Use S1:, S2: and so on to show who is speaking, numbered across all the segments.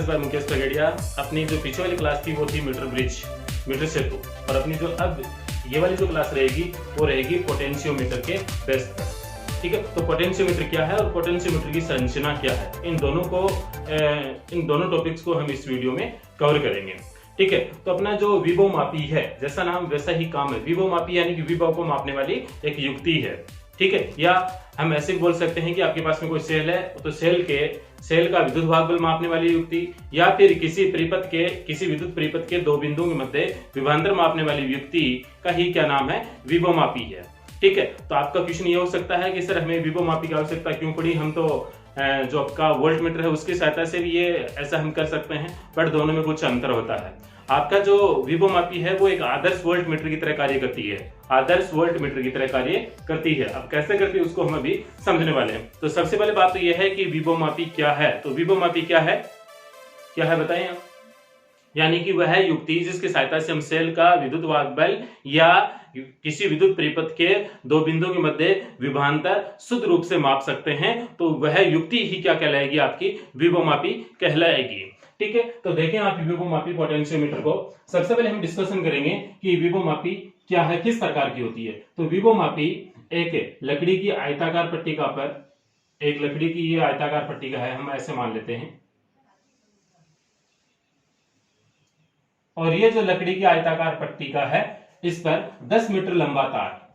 S1: Classes bye Mukesh टगेडिया। अपनी जो पीछे वाली क्लास थी वो थी मीटर ब्रिज, मीटर सेतु, और अपनी जो अब ये वाली जो क्लास रहेगी वो रहेगी पोटेंशियोमीटर के बेस पर। ठीक है, तो पोटेंशियोमीटर क्या है और पोटेंशियोमीटर की संरचना क्या है, इन दोनों टॉपिक्स को हम इस वीडियो में कवर करेंगे। ठीक है, तो अपना जो विभव मापी है, जैसा नाम वैसा ही काम है। विभव मापी यानी कि विभव को मापने वाली एक युक्ति है। ठीक है, या हम ऐसे बोल सकते हैं कि आपके पास में कोई सेल है तो सेल का विद्युत भाग बल मापने वाली युक्ति, या फिर किसी विद्युत परिपथ के दो बिंदुओं के मध्य विभवांतर मापने वाली युक्ति का ही क्या नाम है, विभव मापी है। ठीक है, तो आपका क्वेश्चन ये हो सकता है कि सर हमें विभव मापी की आवश्यकता क्यों पड़ी, हम तो जो आपका वोल्ट मीटर है उसकी सहायता से भी ये ऐसा हम कर सकते हैं, बट दोनों में कुछ अंतर होता है। आपका जो विभव मापी है वो एक आदर्श वोल्ट मीटर की तरह कार्य करती है, आदर्श वोल्ट मीटर की तरह कार्य करती है। अब कैसे करती है उसको हम अभी समझने वाले हैं। तो सबसे पहले बात तो यह है कि विभव मापी क्या है। तो विभव मापी क्या है बताएं आप। यानी कि वह युक्ति जिसकी सहायता से हम सेल का विद्युत भाग बल या किसी विद्युत परिपथ के दो बिंदुओं के मध्य विभवांतर शुद्ध रूप से माप सकते हैं, तो वह युक्ति ही क्या कहलाएगी, आपकी विभव मापी कहलाएगी। ठीक है, तो देखें आप विभव मापी पोटेंशियोमीटर को। सबसे पहले हम डिस्कशन करेंगे कि विभव मापी क्या है, किस प्रकार की होती है। तो विभव मापी एक लकड़ी की आयताकार पट्टिका पर, एक लकड़ी की ये आयताकार पट्टिका है, हम ऐसे मान लेते हैं, और ये जो लकड़ी की आयताकार पट्टिका है इस पर 10 मीटर लंबा तार,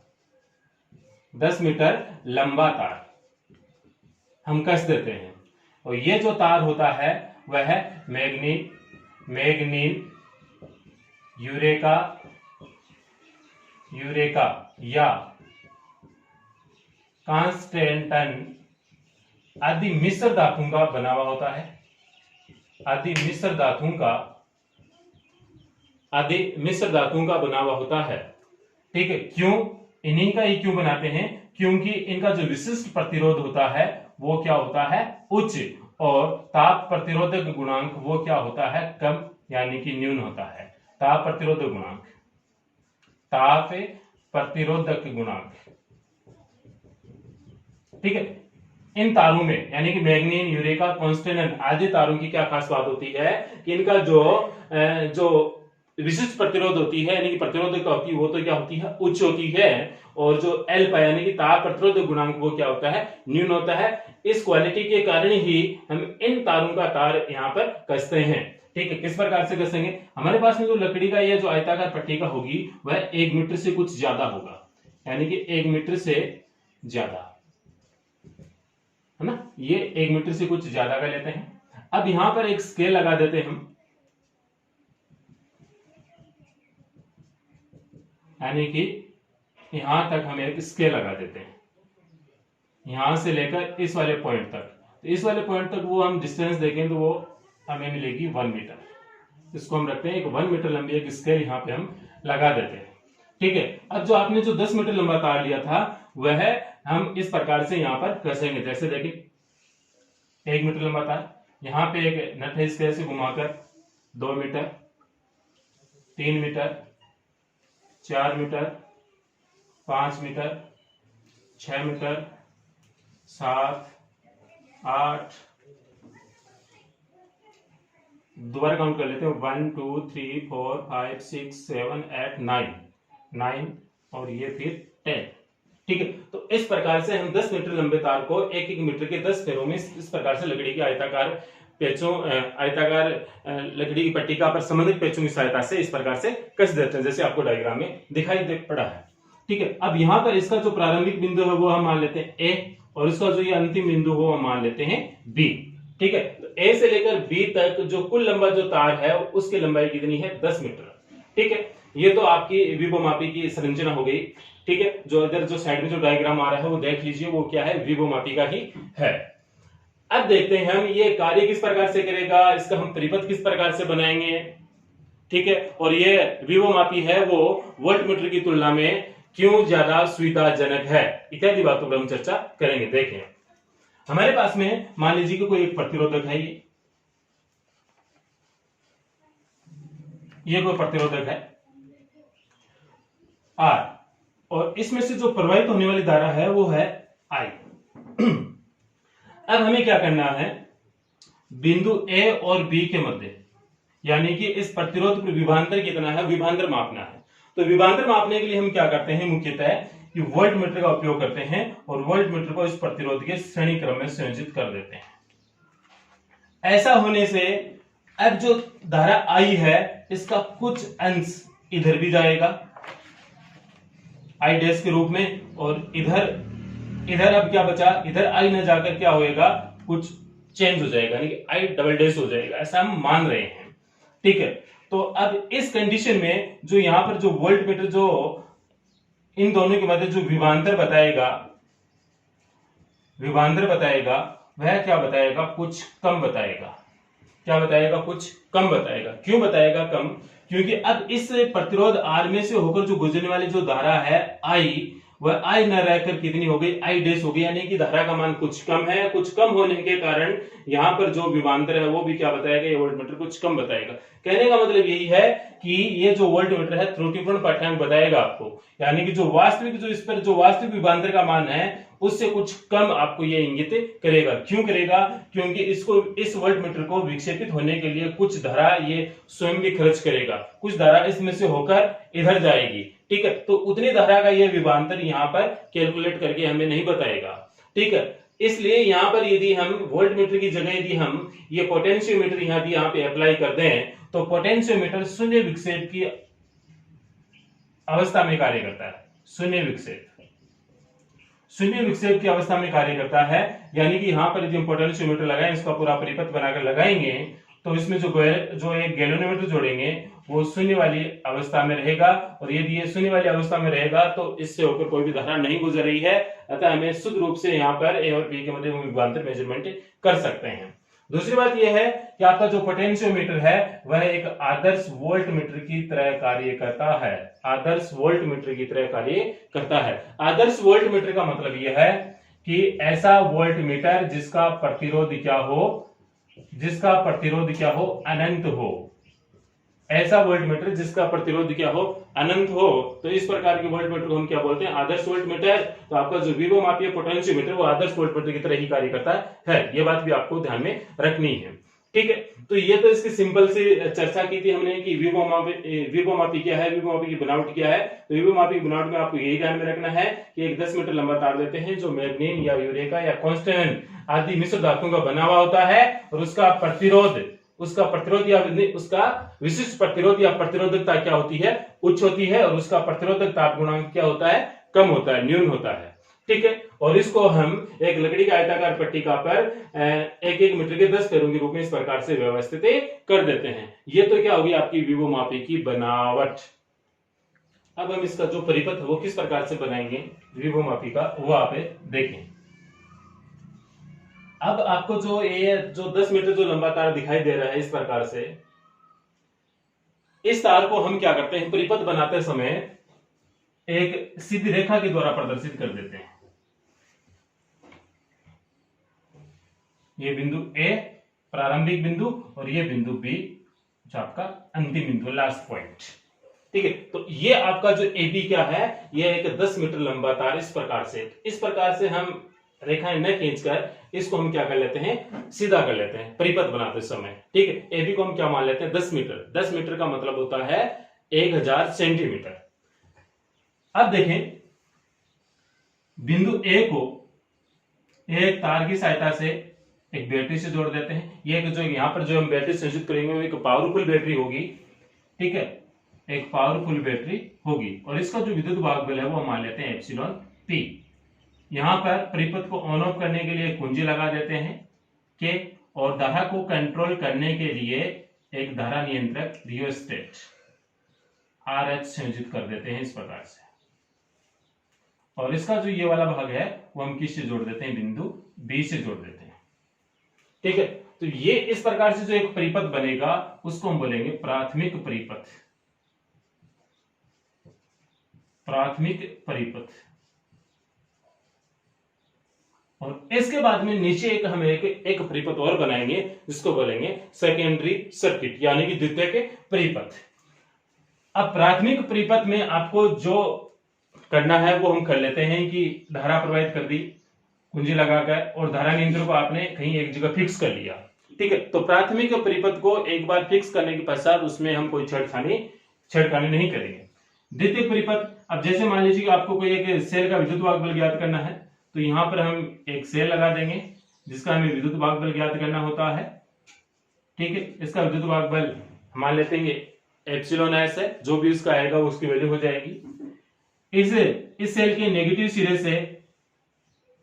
S1: 10 मीटर लंबा तार हम कस देते हैं। और ये जो तार होता है वह है मैग्नीन, यूरेका या कांस्टेंटन आदि मिश्र धातुओं का बना हुआ होता है, आदि मिश्र धातुओं का बना हुआ होता है। ठीक है, क्यों, इन्हीं का ही क्यों बनाते हैं, क्योंकि इनका जो विशिष्ट प्रतिरोध होता है वो क्या होता है, उच्च, और ताप प्रतिरोधक गुणांक वो क्या होता है, कम यानी कि न्यून होता है। ताप प्रतिरोधक गुणांक। ठीक है, इन तारों में यानी कि मैग्नीन, यूरेका, कांस्टेंटन आदि तारों की क्या खास बात होती है कि इनका जो विशिष्ट प्रतिरोध होती है यानी कि प्रतिरोधकता होती है वो तो क्या होती है, उच्च होती है, और जो एल पाई यानी कि ताप प्रतिरोधक गुणांक वो क्या होता है, न्यून होता है। इस क्वालिटी के कारण ही हम इन तारों का तार यहाँ पर कसते हैं। ठीक है, किस प्रकार से कसेंगे, हमारे पास में जो लकड़ी का ये जो आयताकार पट्टिका होगी वह 1 मीटर से कुछ ज्यादा होगा, यानी कि 1 मीटर से ज्यादा, है ना, ये 1 मीटर से कुछ ज्यादा का लेते हैं। अब यहां पर एक स्केल लगा देते हैं हम, यानी कि यहां तक हम एक स्केल लगा देते हैं, यहां से लेकर इस वाले पॉइंट तक। तो इस वाले पॉइंट तक वो हम डिस्टेंस देखें तो वो हमें मिलेगी 1 मीटर। इसको हम रखते हैं, एक 1 मीटर लंबी एक स्केल यहां पे हम लगा देते हैं। ठीक है, अब जो आपने जो 10 मीटर लंबा तार लिया था वह हम इस प्रकार से यहां पर कसेंगे। जैसे देखिए 1 मीटर लंबा तार, यहां पे एक नट है, इसके ऐसे घुमाकर 2 metre, 3 metre, 4 metre, 5 metre, 6 metre, 7, 8, दोबारा काउंट कर लेते हैं, 1 2 3 4 5 6 7 8 9 और ये फिर 10। ठीक है, तो इस प्रकार से हम 10 मीटर लंबे तार को 1-1 मीटर के 10 फेरों में इस प्रकार से लकड़ी की आयताकार लकड़ी की पट्टिका पर संबंधित पेचों की सहायता से इस प्रकार से कस देते हैं, जैसे आपको डायग्राम में दिखाई दे पड़ा है। ठीक है, अब यहां पर इसका जो प्रारंभिक बिंदु है वो हम मान लेते हैं ए, और इसका जो ये अंतिम बिंदु हो हम मान लेते हैं बी। ठीक है, तो ए से लेकर बी तक जो कुल लंबा जो तार है उसकी लंबाई कितनी है, 10 मीटर। ठीक है, ये तो आपकी विभव मापी की संरचना हो गई। ठीक है, जो इधर जो साइड में जो डायग्राम आ रहा है वो देख लीजिए, वो क्या है, विभव मापी का ही है। अब देखते हैं हम ये कार्य किस प्रकार से करेगा, इसका हम परिपथ किस प्रकार से बनाएंगे। ठीक है, और ये विभव मापी है वो वोल्ट मीटर की तुलना में क्यों ज्यादा सुविधाजनक है, इत्यादि बातों पर हम चर्चा करेंगे। देखें, हमारे पास में मान लीजिए कि कोई एक प्रतिरोधक है, ये कोई प्रतिरोधक है R, और इसमें से जो प्रवाहित होने वाली धारा है वो है I। अब हमें क्या करना है, बिंदु ए और बी के मध्य, यानी कि इस प्रतिरोध पर विभवांतर कितना है, विभवांतर मापना है। तो विभवांतर मापने के लिए हम क्या करते हैं, मुख्यतः कि वोल्ट मीटर का उपयोग करते हैं और वोल्ट मीटर को इस प्रतिरोध के श्रेणी क्रम में संयोजित कर देते हैं। ऐसा होने से अब जो धारा आई है इसका कुछ अंश इधर भी जाएगा आई डैश के रूप में, और इधर अब क्या बचा, इधर आई न जाकर क्या होएगा, कुछ चेंज हो जाएगा, यानी कि आई डबल डैश हो जाएगा, ऐसा हम मान रहे हैं। ठीक है, तो अब इस कंडीशन में जो यहां पर जो वोल्ट मीटर जो इन दोनों के मध्य जो विभवांतर बताएगा वह क्या बताएगा, कुछ कम बताएगा। क्या बताएगा, कुछ कम बताएगा। क्यों बताएगा कम, क्योंकि अब इस प्रतिरोध आर में से होकर जो गुजरने वाली जो धारा है आई, वह आई न रहकर कितनी हो गई, आई डैश हो गई, यानी कि धारा का मान कुछ कम है। कुछ कम होने के कारण यहां पर जो विभवांतर है वो भी क्या बताएगा, ये वोल्ट मीटर कुछ कम बताएगा। कहने का मतलब यही है कि ये जो वोल्ट मीटर है त्रुटिपूर्ण पाठ्यांक बताएगा आपको, यानी कि जो वास्तविक जो इस पर जो वास्तविक विभवांतर का मान है उससे कुछ कम आपको ये इंगित करेगा। क्यों करेगा, क्योंकि इसको इस वोल्ट मीटर को विक्षेपित होने के लिए कुछ धारा ये स्वयं भी खर्च करेगा, कुछ धारा इसमें से होकर इधर जाएगी। ठीक है, तो उतनी धारा का ये विभवांतर यहाँ पर कैलकुलेट करके हमें नहीं बताएगा। ठीक है, इसलिए यहाँ पर यदि हम वोल्ट मीटर की जगह यदि हम ये पोटेंशियोमीटर यहाँ पे अप्लाई कर दें तो पोटेंशियोमीटर शून्य विक्षेप की अवस्था में कार्य करता है। शून्य विक्षेप की अवस्था में कार्य करता है, यानी कि यहां पर यदि हम पोटेंशियोमीटर लगाएं, इसका पूरा परिपथ बनाकर लगाएंगे तो इसमें जो एक गैल्वेनोमीटर जोड़ेंगे वो शून्य वाली अवस्था में रहेगा, और यदि ये शून्य वाली अवस्था में रहेगा तो इससे होकर कोई भी धारा नहीं गुजर रही है। अतः हमें शुद्ध रूप से यहाँ पर ए और बी के मध्य विभवांतर मेजरमेंट कर सकते हैं। दूसरी बात यह है कि आपका जो पोटेंशियोमीटर है वह एक आदर्श वोल्ट मीटर की तरह कार्य करता है। आदर्श वोल्ट मीटर की तरह कार्य करता है। आदर्श वोल्ट मीटर का मतलब यह है कि ऐसा वोल्ट मीटर जिसका प्रतिरोध क्या हो, अनंत हो। ऐसा वोल्ट मीटर जिसका प्रतिरोध क्या हो, अनंत हो। तो इस प्रकार के वोल्ट मीटर को हम क्या बोलते हैं, आदर्श वोल्ट मीटर। तो आपका जो विभवमापी पोटेंशियोमीटर वो आदर्श वोल्ट मीटर की तरह ही कार्य करता है। ये बात भी आपको ध्यान में रखनी है। ठीक है, तो ये तो इसकी सिंपल सी चर्चा की थी हमने कि विभवमापी क्या है, विभवमापी की बनावट क्या है। तो विभवमापी की बनावट में आपको यही ध्यान में रखना है कि एक 10 मीटर लंबा तार देते हैं जो मैग्नीन या यूरेका या कॉन्स्टेंट आदि मिश्र धातुओं का बना हुआ होता है, और उसका प्रतिरोध या उसका विशिष्ट प्रतिरोध या प्रतिरोधकता क्या होती है, उच्च होती है, और उसका प्रतिरोधक ताप गुणांक क्या होता है, कम होता है, न्यून होता है। ठीक है, और इसको हम एक लकड़ी का आयताकार पट्टिका पर 1-1 मीटर के 10 पैरों के रूप में इस प्रकार से व्यवस्थित कर देते हैं। ये तो क्या होगी आपकी विभवमापी की बनावट। अब हम इसका जो परिपथ है वो किस प्रकार से बनाएंगे विभवमापी का, वो आप देखें। अब आपको जो 10 मीटर जो लंबा तार दिखाई दे रहा है इस प्रकार से, इस तार को हम क्या करते हैं, परिपथ बनाते समय एक सीधी रेखा के द्वारा प्रदर्शित कर देते हैं। ये बिंदु ए प्रारंभिक बिंदु और ये बिंदु बी जो आपका अंतिम बिंदु, लास्ट पॉइंट। ठीक है, तो ये आपका जो ए बी क्या है, ये एक 10 मीटर लंबा तार इस प्रकार से हम रेखाएं न खींचकर इसको हम क्या कर लेते हैं, सीधा कर लेते हैं परिपथ बनाते समय। ठीक है, ए बी को हम क्या मान लेते हैं, 10 मीटर। 10 मीटर का मतलब होता है 1000 सेंटीमीटर। अब देखें, बिंदु ए को एक तार की सहायता से एक बैटरी से जोड़ देते हैं। ये जो यहां पर जो हम बैटरी संयोजित करेंगे वो एक पावरफुल बैटरी होगी। ठीक है, एक पावरफुल बैटरी होगी, और इसका जो विद्युत भाग बल है वो हम मान लेते हैं एप्सिलॉन पी। यहां पर परिपथ को ऑन ऑफ करने के लिए कुंजी लगा देते हैं के, और धारा को कंट्रोल करने के लिए एक धारा नियंत्रक रियोस्टेट RH संयोजित कर देते हैं इस प्रकार से। और इसका जो ये वाला भाग है वो हम किससे जोड़ देते हैं, बिंदु बी से जोड़ देते हैं। ठीक है, तो ये इस प्रकार से जो एक परिपथ बनेगा उसको हम बोलेंगे प्राथमिक परिपथ। और इसके बाद में नीचे हम एक परिपथ और बनाएंगे जिसको बोलेंगे सेकेंडरी सर्किट, यानी कि द्वितीयक परिपथ। अब प्राथमिक परिपथ में आपको जो करना है वो हम कर लेते हैं कि धारा प्रवाहित कर दी कुंजी लगाकर, और धारा नियंत्रक को आपने कहीं एक जगह फिक्स कर लिया। ठीक है। तो प्राथमिक परिपथ को एक बार फिक्स करने के पश्चात उसमें हम कोई छेड़खानी नहीं करेंगे। द्वितीयक परिपथ, अब जैसे मान लीजिए कि आपको कोई एक सेल का विद्युत वाहक बल ज्ञात करना है, तो यहां पर हम एक सेल लगा देंगे जिसका हमें विद्युत वाहक बल ज्ञात करना होता है। ठीक है, इसका विद्युत वाहक बल मान लेते हैं एप्सिलॉन एस है, जो भी उसका आएगा उसकी वैल्यू हो जाएगी। इस सेल के नेगेटिव सिरे से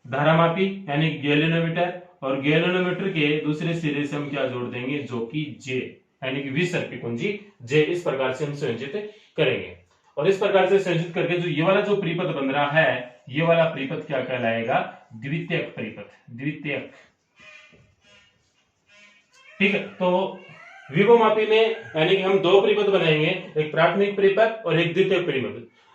S1: धारामापी यानी गैल्वेनोमीटर, और गैल्वेनोमीटर के दूसरे सिरे से हम क्या जोड़ देंगे, जो कि जे यानी कि विसर्पी कुंजी जे। इस प्रकार से हम संयोजित करेंगे, और इस प्रकार से संयोजित करके जो ये वाला जो परिपथ बन रहा है, ये वाला परिपथ क्या कहलाएगा, द्वितीयक परिपथ, द्वितीयक। ठीक है, तो विभवमापी में यानी कि हम दो परिपथ बनाएंगे, एक प्राथमिक परिपथ और एक द्वितीयक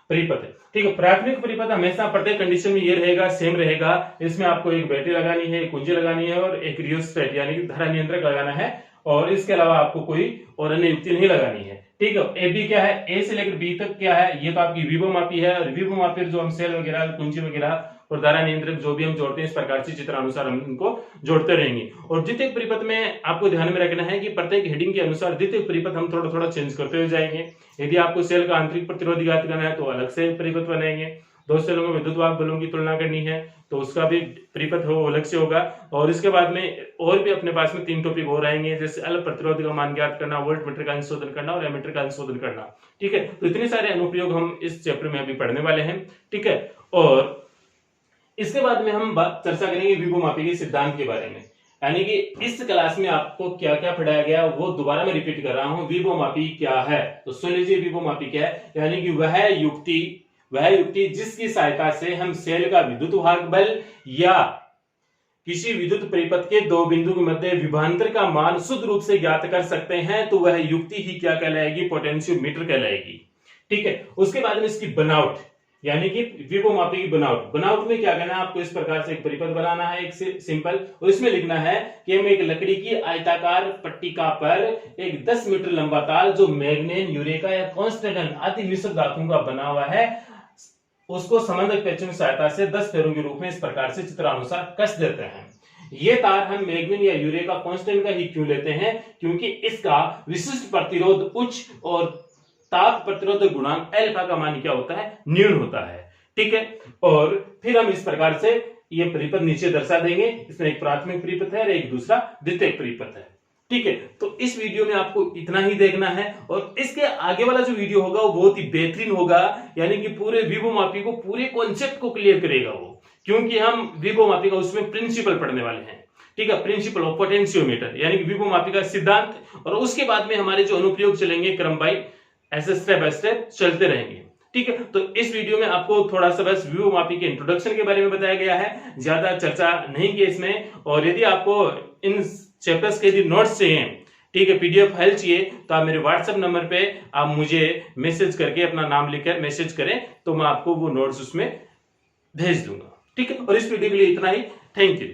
S1: परिपथ। ठीक है, प्राथमिक परिपथ हमेशा प्रत्येक कंडीशन में ये रहेगा, सेम रहेगा। इसमें आपको एक बैटरी लगानी है, एक कुंजी लगानी है और एक रियोस्टेट यानी कि धारा नियंत्रक लगाना है, और इसके अलावा आपको कोई और अन्य युक्ति नहीं लगानी है। ठीक है, ए बी क्या है, ए से लेकर बी तक क्या है, ये तो आपकी विभवमापी है, और विभवमापी जो हम सेल वगैरह, कुंजी वगैरह और धारा नियंत्रक जो भी हम जोड़ते हैं, इस प्रकार से चित्रानुसार हम इनको जोड़ते रहेंगे। और द्वितीयक परिपथ में आपको ध्यान में रखना है कि प्रत्येक हेडिंग के अनुसार द्वितीयक परिपथ हम थोड़ा थोड़ा चेंज करते हुए जाएंगे। यदि आपको सेल का आंतरिक प्रतिरोध ज्ञात करना है तो अलग से परिपथ बनाएंगे। दो सेलों में विद्युत वाहक बलों की तुलना करनी है तो उसका भी परिपथ हो अलग से होगा। और इसके बाद में और भी अपने पास में 3 टॉपिक और आएंगे, जैसे अल्प प्रतिरोध का मान ज्ञात करना, वोल्ट मीटर का अंशशोधन करना और एमीटर का अंशशोधन करना। ठीक है, तो इतने सारे अनुप्रयोग हम इस चैप्टर में अभी पढ़ने वाले हैं। ठीक है, और इसके बाद में हम चर्चा करेंगे विभवमापी के सिद्धांत के बारे में, यानी कि इस क्लास में आपको क्या क्या पढ़ाया गया वो दोबारा मैं रिपीट कर रहा हूं। विभवमापी क्या है, तो सुन लीजिए विभवमापी क्या है, यानी कि वह युक्ति जिसकी सहायता से हम सेल का विद्युत वाहक बल या किसी विद्युत परिपथ के दो बिंदु के मध्य विभवांतर का मान शुद्ध रूप से ज्ञात कर सकते हैं, तो वह युक्ति ही क्या कहलाएगी, पोटेंशियोमीटर कहलाएगी। ठीक है, उसके बाद में इसकी बनावट यानी कि विभवमापी की बनावट में क्या करना है, आपको इस प्रकार से एक परिपथ बनाना है, एक सिंपल, और इसमें लिखना है कि हम एक लकड़ी की आयताकार पट्टिका पर एक 10 मीटर लंबा तार जो मैग्नीज, यूरेका या कांस्टेंटन आदि मिश्र धातुओं का बना हुआ है, उसको समन्वयक पेचों की सहायता से 10 फेरों के रूप में इस प्रकार से चित्रानुसार कस देते हैं। ये तार हम मैग्नीज या यूरेका कांस्टेंट का ही क्यों लेते हैं, क्योंकि इसका विशिष्ट प्रतिरोध उच्च और ताप प्रतिरोध गुणांक अल्फा का मान क्या होता है, न्यून होता है। ठीक है, और फिर हम इस प्रकार से ये परिपथ नीचे दर्शा देंगे, इसमें एक प्राथमिक परिपथ है और एक दूसरा द्वितीयक परिपथ है। ठीक है, तो इस वीडियो में आपको इतना ही देखना है, और इसके आगे वाला जो वीडियो होगा वो बहुत ही बेहतरीन होगा, यानी कि पूरे विभवमापी को, पूरे कॉन्सेप्ट को क्लियर करेगा वो, क्योंकि हम विभवमापी का उसमें प्रिंसिपल पढ़ने वाले हैं। ठीक है, प्रिंसिपल ऑफ पोटेंशियोमीटर यानी कि विभवमापी का सिद्धांत, और उसके बाद में हमारे जो अनुप्रयोग चलेंगे क्रम बाई ऐसे स्टेप बाय स्टेप चलते रहेंगे। ठीक है, तो इस वीडियो में आपको थोड़ा सा बस विभवमापी के इंट्रोडक्शन के बारे में बताया गया है, ज्यादा चर्चा नहीं की इसमें। और यदि आपको इन चैप्टर्स के नोट्स चाहिए, ठीक है, पीडीएफ फाइल चाहिए, तो आप मेरे व्हाट्सएप नंबर पे आप मुझे मैसेज करके अपना नाम लिखकर मैसेज करें, तो मैं आपको वो नोट्स उसमें भेज दूंगा। ठीक है, और इस वीडियो के लिए इतना ही। Thank you.